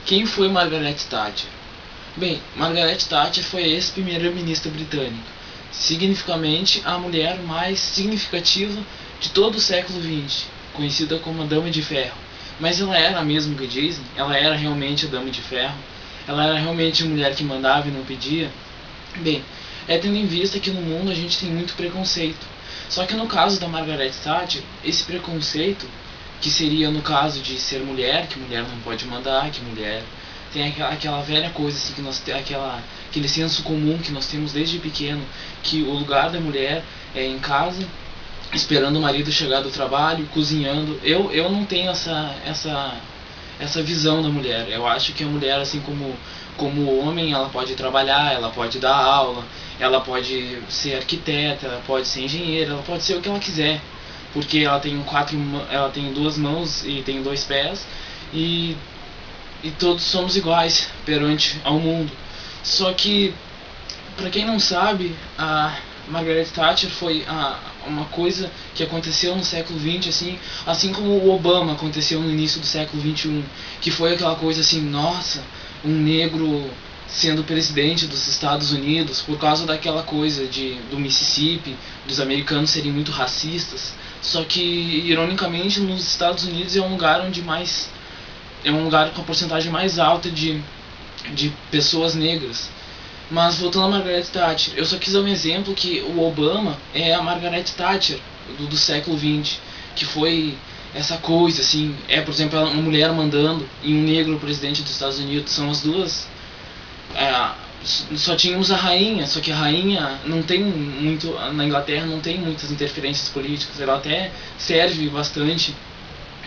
Quem foi Margaret Thatcher? Bem, Margaret Thatcher foi a ex-primeira-ministra britânica, significativamente a mulher mais significativa de todo o século XX, conhecida como a Dama de Ferro. Mas ela era mesmo que dizem? Ela era realmente a Dama de Ferro? Ela era realmente a mulher que mandava e não pedia? Bem, tendo em vista que no mundo a gente tem muito preconceito. Só que no caso da Margaret Thatcher, esse preconceito, que seria no caso de ser mulher, que mulher não pode mandar, que mulher tem aquela velha coisa assim, que nós aquele senso comum que nós temos desde pequeno, que o lugar da mulher é em casa, esperando o marido chegar do trabalho, cozinhando. Eu não tenho essa visão da mulher. Eu acho que a mulher, assim como o homem, ela pode trabalhar, ela pode dar aula, ela pode ser arquiteta, ela pode ser engenheira, ela pode ser o que ela quiser, porque ela tem duas mãos e tem dois pés, e todos somos iguais perante ao mundo. Só que, para quem não sabe, a Margaret Thatcher foi uma coisa que aconteceu no século XX, assim como o Obama aconteceu no início do século XXI, que foi aquela coisa assim, nossa, um negro sendo presidente dos Estados Unidos, por causa daquela coisa do Mississippi, dos americanos serem muito racistas. Só que, ironicamente, nos Estados Unidos é um lugar com a porcentagem mais alta de pessoas negras. Mas voltando a Margaret Thatcher, eu só quis dar um exemplo que o Obama é a Margaret Thatcher do século XX, que foi essa coisa assim, por exemplo, uma mulher mandando e um negro presidente dos Estados Unidos. São as duas. Só tínhamos a rainha, só que a rainha não tem muito, na Inglaterra não tem muitas interferências políticas. Ela até serve bastante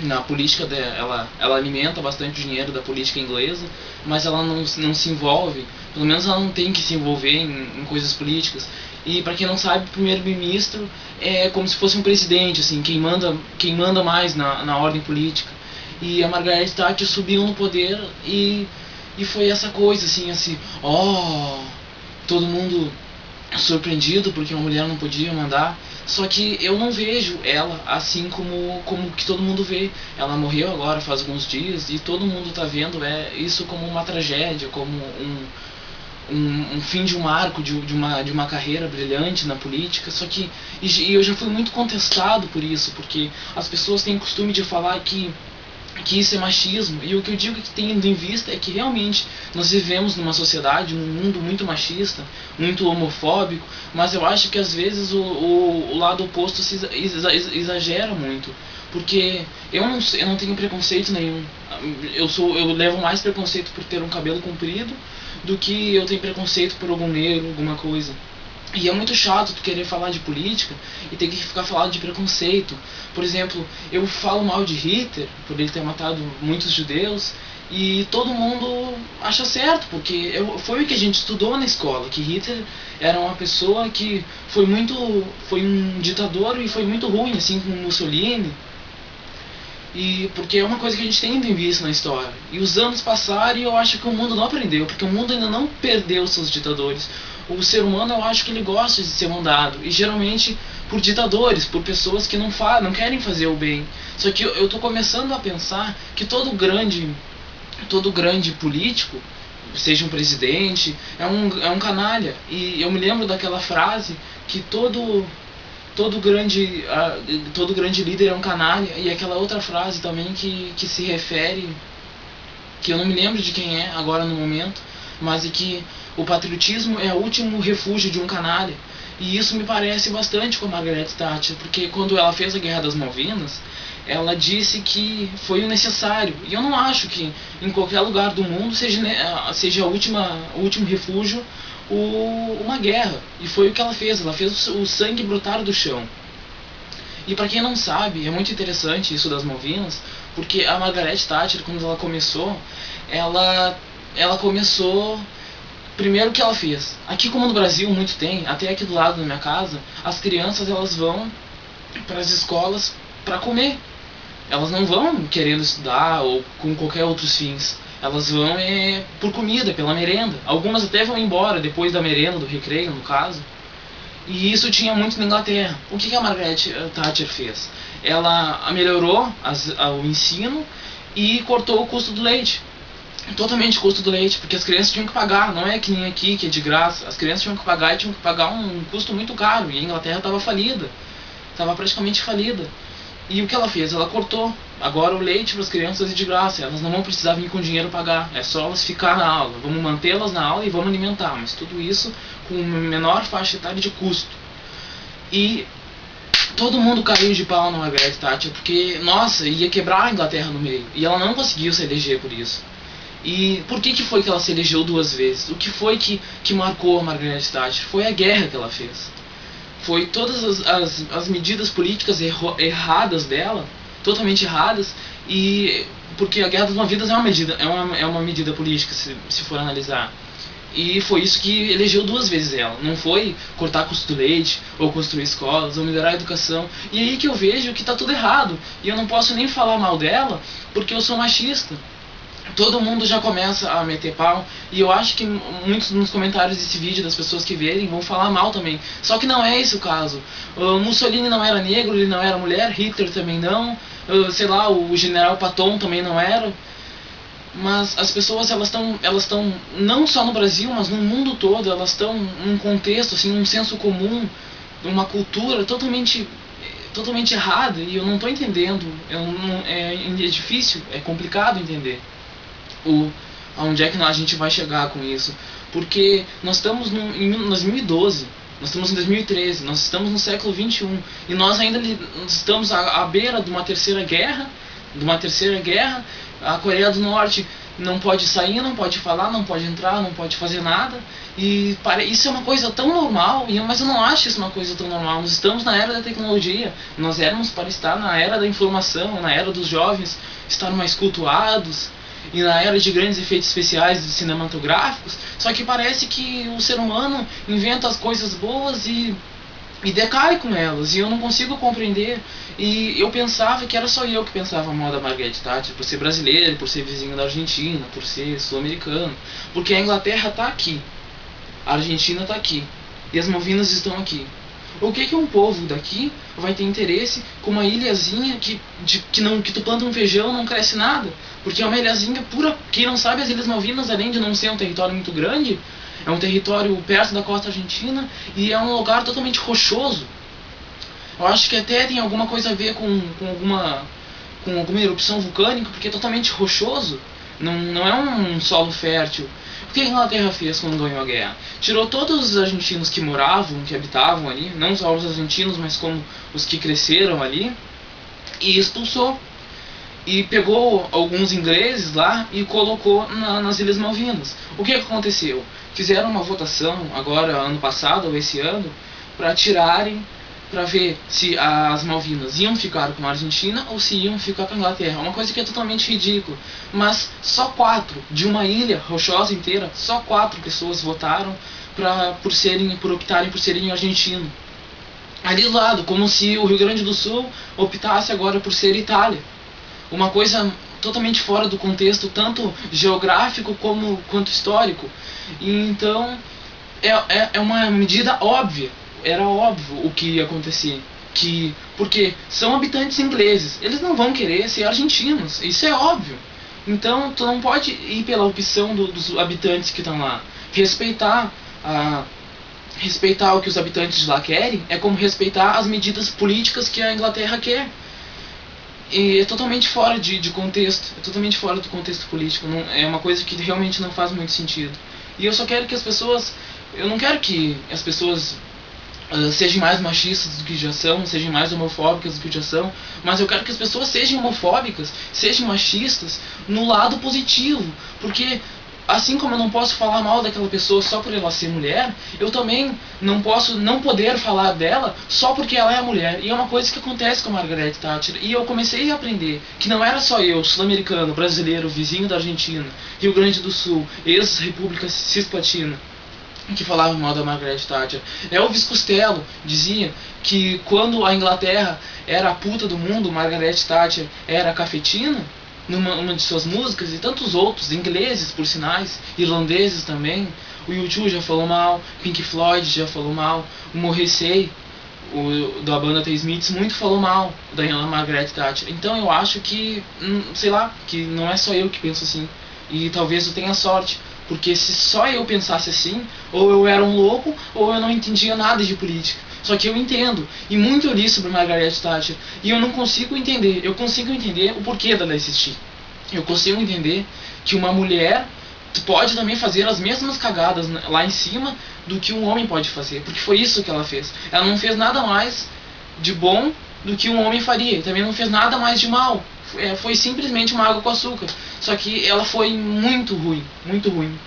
na política dela, ela alimenta bastante o dinheiro da política inglesa, mas ela não se envolve, pelo menos ela não tem que se envolver em coisas políticas. E para quem não sabe, o primeiro-ministro é como se fosse um presidente, assim, quem manda mais na ordem política. E a Margaret Thatcher subiu no poder e foi essa coisa assim, todo mundo surpreendido porque uma mulher não podia mandar. Só que eu não vejo ela assim como que todo mundo vê. Ela morreu agora faz alguns dias e todo mundo está vendo isso como uma tragédia, como um fim de um arco, de uma carreira brilhante na política. Só que eu já fui muito contestado por isso, porque as pessoas têm o costume de falar que isso é machismo, e o que eu digo que tendo em vista é que realmente nós vivemos numa sociedade, num mundo muito machista, muito homofóbico, mas eu acho que às vezes o lado oposto se exagera muito, porque eu não tenho preconceito nenhum. Eu levo mais preconceito por ter um cabelo comprido do que eu tenho preconceito por algum negro, alguma coisa. E é muito chato tu querer falar de política e ter que ficar falando de preconceito. Por exemplo, eu falo mal de Hitler, por ele ter matado muitos judeus, e todo mundo acha certo, porque foi o que a gente estudou na escola, que Hitler era uma pessoa que foi um ditador e foi muito ruim, assim como Mussolini. E porque é uma coisa que a gente tem em vista na história. E os anos passaram e eu acho que o mundo não aprendeu, porque o mundo ainda não perdeu seus ditadores. O ser humano, eu acho que ele gosta de ser mandado, e geralmente por ditadores, por pessoas que não querem fazer o bem. Só que eu tô começando a pensar que todo grande político, seja um presidente, é um canalha. E eu me lembro daquela frase que todo grande líder é um canalha, e aquela outra frase também que se refere, que eu não me lembro de quem é agora no momento, mas é que o patriotismo é o último refúgio de um canalha. E isso me parece bastante com a Margaret Thatcher, porque quando ela fez a Guerra das Malvinas, ela disse que foi o necessário. E eu não acho que em qualquer lugar do mundo seja o último refúgio uma guerra. E foi o que ela fez o sangue brotar do chão. E para quem não sabe, é muito interessante isso das Malvinas, porque a Margaret Thatcher, quando ela começou, ela começou. Primeiro, o que ela fez? Aqui, como no Brasil muito tem, até aqui do lado da minha casa, as crianças elas vão para as escolas para comer. Elas não vão querendo estudar ou com qualquer outros fins. Elas vão por comida, pela merenda. Algumas até vão embora depois da merenda, do recreio, no caso. E isso tinha muito na Inglaterra. O que a Margaret Thatcher fez? Ela melhorou o ensino e cortou o custo do leite. totalmente custo do leite, porque as crianças tinham que pagar, não é que nem aqui, que é de graça. As crianças tinham que pagar e tinham que pagar um custo muito caro, e a Inglaterra estava falida, estava praticamente falida. E o que ela fez? Ela cortou. Agora o leite para as crianças é de graça, elas não vão precisar vir com dinheiro pagar, é só elas ficar na aula. Vamos mantê-las na aula e vamos alimentar, mas tudo isso com menor faixa etária de custo. E todo mundo caiu de pau na Margaret Thatcher, porque, nossa, ia quebrar a Inglaterra no meio, e ela não conseguiu se eleger por isso. E por que foi que ela se elegeu 2 vezes? O que foi que marcou a Margaret Thatcher? Foi a guerra que ela fez. Foi todas as medidas políticas erradas dela, totalmente erradas, e porque a Guerra das Malvinas é uma medida política, se for analisar. E foi isso que elegeu 2 vezes ela. Não foi cortar custo do leite, ou construir escolas, ou melhorar a educação. E aí que eu vejo que está tudo errado. E eu não posso nem falar mal dela, porque eu sou machista. Todo mundo já começa a meter pau, e eu acho que muitos nos comentários desse vídeo, das pessoas que verem, vão falar mal também. Só que não é esse o caso. Mussolini não era negro, ele não era mulher, Hitler também não, sei lá, o general Patton também não era. Mas as pessoas, elas estão não só no Brasil, mas no mundo todo, elas estão num contexto, assim, num senso comum, uma cultura totalmente errada, e eu não estou entendendo. É difícil, é complicado entender aonde é que a gente vai chegar com isso, porque nós estamos em 2012, nós estamos em 2013, nós estamos no século XXI, e nós ainda estamos à beira de uma terceira guerra, a Coreia do Norte não pode sair, não pode falar, não pode entrar, não pode fazer nada, e isso é uma coisa tão normal, mas eu não acho isso uma coisa tão normal. Nós estamos na era da tecnologia, nós éramos para estar na era da informação, na era dos jovens estar mais cultuados, e na era de grandes efeitos especiais cinematográficos, só que parece que o ser humano inventa as coisas boas e decai com elas, e eu não consigo compreender. E eu pensava que era só eu que pensava mal da Margaret Thatcher, por ser brasileiro, por ser vizinho da Argentina, por ser sul-americano, porque a Inglaterra está aqui, a Argentina está aqui, e as Malvinas estão aqui. O que um povo daqui vai ter interesse com uma ilhazinha que tu planta um feijão não cresce nada? Porque é uma ilhazinha pura. Quem não sabe, as Ilhas Malvinas, além de não ser um território muito grande, é um território perto da costa argentina, e é um lugar totalmente rochoso. Eu acho que até tem alguma coisa a ver com alguma erupção vulcânica, porque é totalmente rochoso. Não é um solo fértil. O que a Inglaterra fez quando ganhou a guerra? Tirou todos os argentinos que moravam, que habitavam ali, não só os argentinos, mas como os que cresceram ali, e expulsou. E pegou alguns ingleses lá e colocou nas Ilhas Malvinas. O que aconteceu? Fizeram uma votação agora, ano passado ou esse ano, para tirarem, para ver se as Malvinas iam ficar com a Argentina ou se iam ficar com a Inglaterra. Uma coisa que é totalmente ridícula. Mas só 4, de uma ilha rochosa inteira, só 4 pessoas votaram por optarem por serem argentino. Ali do lado, como se o Rio Grande do Sul optasse agora por ser Itália. Uma coisa totalmente fora do contexto, tanto geográfico quanto histórico. E então, é uma medida óbvia. Era óbvio o que ia acontecer. Porque são habitantes ingleses, eles não vão querer ser argentinos, isso é óbvio. Então tu não pode ir pela opção dos habitantes que estão lá. Respeitar o que os habitantes de lá querem é como respeitar as medidas políticas que a Inglaterra quer. E é totalmente fora de contexto, é totalmente fora do contexto político. É uma coisa que realmente não faz muito sentido. E eu só quero que as pessoas, eu não quero que as pessoas sejam mais machistas do que já são, sejam mais homofóbicas do que já são, mas eu quero que as pessoas sejam homofóbicas, sejam machistas no lado positivo, porque assim como eu não posso falar mal daquela pessoa só por ela ser mulher, eu também não posso não poder falar dela só porque ela é mulher. E é uma coisa que acontece com a Margaret Thatcher. E eu comecei a aprender que não era só eu, sul-americano, brasileiro, vizinho da Argentina, Rio Grande do Sul, ex-república cisplatina, que falava mal da Margaret Thatcher. Elvis Costello dizia que quando a Inglaterra era a puta do mundo, Margaret Thatcher era a cafetina, numa de suas músicas, e tantos outros, ingleses por sinais, irlandeses também. O U2 já falou mal, Pink Floyd já falou mal, o Morrissey, da banda The Smiths, muito falou mal da Margaret Thatcher. Então eu acho que, sei lá, que não é só eu que penso assim. E talvez eu tenha sorte, porque se só eu pensasse assim, ou eu era um louco, ou eu não entendia nada de política. Só que eu entendo, e muito eu li sobre Margaret Thatcher, e eu não consigo entender. Eu consigo entender o porquê dela existir. Eu consigo entender que uma mulher pode também fazer as mesmas cagadas lá em cima do que um homem pode fazer, porque foi isso que ela fez. Ela não fez nada mais de bom do que um homem faria, e também não fez nada mais de mal. Foi simplesmente uma água com açúcar. Só que ela foi muito ruim,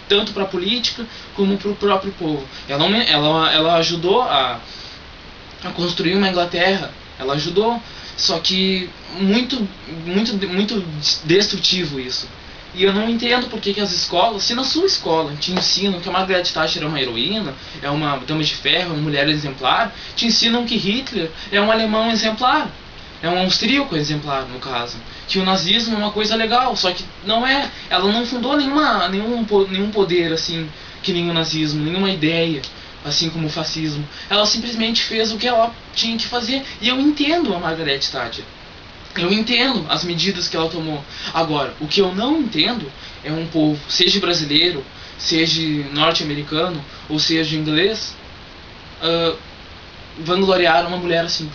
tanto para a política como para o próprio povo. Ela ajudou a construir uma Inglaterra, ela ajudou, só que muito destrutivo isso. E eu não entendo por que as escolas, se na sua escola te ensinam que a Margaret Thatcher é uma heroína, é uma dama de ferro, uma mulher exemplar, te ensinam que Hitler é um alemão exemplar, é um austríaco exemplar, no caso, que o nazismo é uma coisa legal, só que não é. Ela não fundou nenhum poder assim que nem o nazismo, nenhuma ideia assim como o fascismo. Ela simplesmente fez o que ela tinha que fazer, e eu entendo a Margaret Thatcher. Eu entendo as medidas que ela tomou. Agora, o que eu não entendo é um povo, seja brasileiro, seja norte-americano ou seja inglês, vangloriar uma mulher assim.